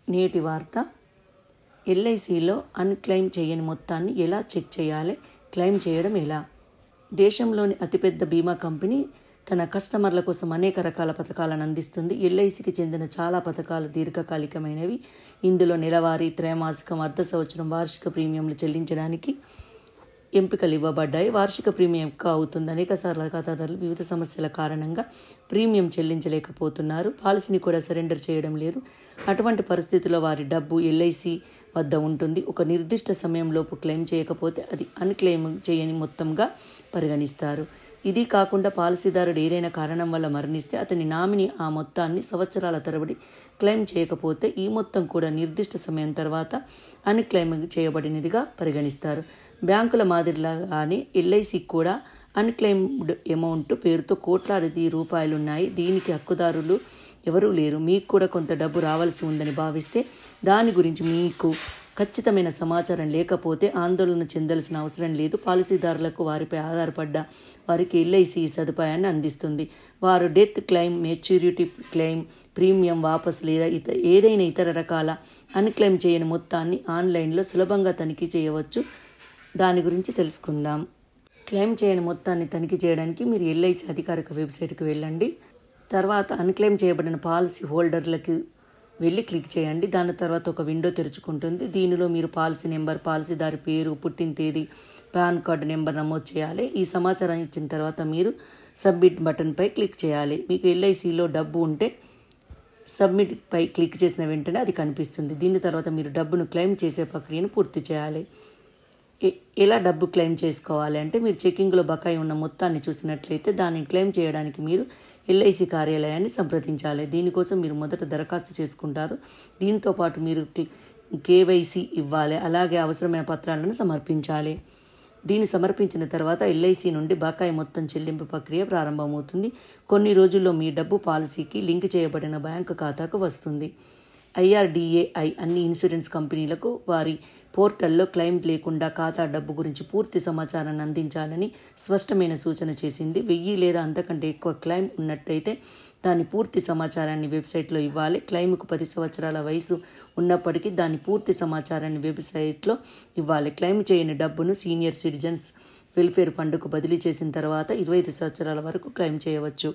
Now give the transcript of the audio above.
నేటి వార్త. ఎల్ఐసిలో అన్క్లెయిమ్ చేయని మొత్తాన్ని ఎలా చెక్ చేయాలి, క్లెయిమ్ చేయడం ఎలా? దేశంలోని అతిపెద్ద బీమా కంపెనీ తన కస్టమర్ల కోసం అనేక రకాల పథకాలను అందిస్తుంది. ఎల్ఐసికి చెందిన చాలా పథకాలు దీర్ఘకాలికమైనవి. ఇందులో నెలవారీ, త్రైమాసికం, అర్ధ సంవత్సరం, వార్షిక ప్రీమియంలు చెల్లించడానికి ఎంపికలు ఇవ్వబడ్డాయి. వార్షిక ప్రీమియం ఎక్కువ అవుతుంది. అనేకసార్లు ఖాతాదారులు వివిధ సమస్యల కారణంగా ప్రీమియం చెల్లించలేకపోతున్నారు. పాలసీని కూడా సరెండర్ చేయడం లేదు. అటువంటి పరిస్థితుల్లో వారి డబ్బు ఎల్ఐసి వద్ద ఉంటుంది. ఒక నిర్దిష్ట సమయంలోపు క్లెయిమ్ చేయకపోతే అది అన్క్లెయిమ్ చేయని మొత్తంగా పరిగణిస్తారు. ఇది కాకుండా పాలసీదారుడు ఏదైనా కారణం వల్ల మరణిస్తే అతని నామినీ ఆ మొత్తాన్ని సంవత్సరాల తరబడి క్లెయిమ్ చేయకపోతే ఈ మొత్తం కూడా నిర్దిష్ట సమయం తర్వాత అన్క్లెయిమ్ చేయబడినదిగా పరిగణిస్తారు. బ్యాంకుల మాదిరిలాగానే ఎల్ఐసికి కూడా అన్క్లెయిమ్డ్ అమౌంట్ పేరుతో కోట్లాది రూపాయలున్నాయి. దీనికి హక్కుదారులు ఎవరూ లేరు. మీకు కూడా కొంత డబ్బు రావాల్సి ఉందని భావిస్తే దాని గురించి మీకు ఖచ్చితమైన సమాచారం లేకపోతే ఆందోళన చెందాల్సిన అవసరం లేదు. పాలసీదారులకు వారిపై ఆధారపడ్డ వారికి ఎల్ఐసి ఈ సదుపాయాన్ని అందిస్తుంది. వారు death claim, maturity claim, premium వాపసు లేదా ఏదైనా ఇతర రకాల అన్క్లెయిమ్ చేయని మొత్తాన్ని ఆన్లైన్లో సులభంగా తనిఖీ చేయవచ్చు. దాని గురించి తెలుసుకుందాం. క్లెయిమ్ చేయని మొత్తాన్ని తనిఖీ చేయడానికి మీరు ఎల్ఐసి అధికారిక వెబ్సైట్కి వెళ్ళండి. తర్వాత అన్క్లెయిమ్ చేయబడిన పాలసీ హోల్డర్లకి వెళ్ళి క్లిక్ చేయండి. దాని తర్వాత ఒక విండో తెరుచుకుంటుంది. దీనిలో మీరు పాలసీ నెంబర్, పాలసీదారు పేరు, పుట్టిన తేదీ, పాన్ కార్డు నెంబర్ నమోదు చేయాలి. ఈ సమాచారం ఇచ్చిన తర్వాత మీరు సబ్మిట్ బటన్పై క్లిక్ చేయాలి. మీకు ఎల్ఐసిలో డబ్బు ఉంటే సబ్మిట్ పై క్లిక్ చేసిన వెంటనే అది కనిపిస్తుంది. దీని తర్వాత మీరు డబ్బును క్లెయిమ్ చేసే ప్రక్రియను పూర్తి చేయాలి. ఎలా డబ్బు క్లెయిమ్ చేసుకోవాలి అంటే, మీరు చెకింగ్లో బకాయి ఉన్న మొత్తాన్ని చూసినట్లయితే దాన్ని క్లెయిమ్ చేయడానికి మీరు ఎల్ఐసి కార్యాలయాన్ని సంప్రదించాలి. దీనికోసం మీరు మొదట దరఖాస్తు చేసుకుంటారు. దీంతో పాటు మీరు కేవైసీ ఇవ్వాలి. అలాగే అవసరమైన పత్రాలను సమర్పించాలి. దీన్ని సమర్పించిన తర్వాత ఎల్ఐసి నుండి బకాయి మొత్తం చెల్లింపు ప్రక్రియ ప్రారంభమవుతుంది. కొన్ని రోజుల్లో మీ డబ్బు పాలసీకి లింక్ చేయబడిన బ్యాంకు ఖాతాకు వస్తుంది. IRDAI అన్ని ఇన్సూరెన్స్ కంపెనీలకు వారి పోర్టల్లో క్లెయిమ్ లేకుండా ఖాతా డబ్బు గురించి పూర్తి సమాచారాన్ని అందించాలని స్పష్టమైన సూచన చేసింది. 1000 లేదా అంతకంటే ఎక్కువ క్లెయిమ్ ఉన్నట్టయితే దాని పూర్తి సమాచారాన్ని వెబ్సైట్లో ఇవ్వాలి. క్లెయిమ్కు 10 సంవత్సరాల వయసు ఉన్నప్పటికీ దాని పూర్తి సమాచారాన్ని వెబ్సైట్లో ఇవ్వాలి. క్లెయిమ్ చేయని డబ్బును సీనియర్ సిటిజన్స్ వెల్ఫేర్ ఫండ్కు బదిలీ చేసిన తర్వాత 25 సంవత్సరాల వరకు క్లెయిమ్ చేయవచ్చు.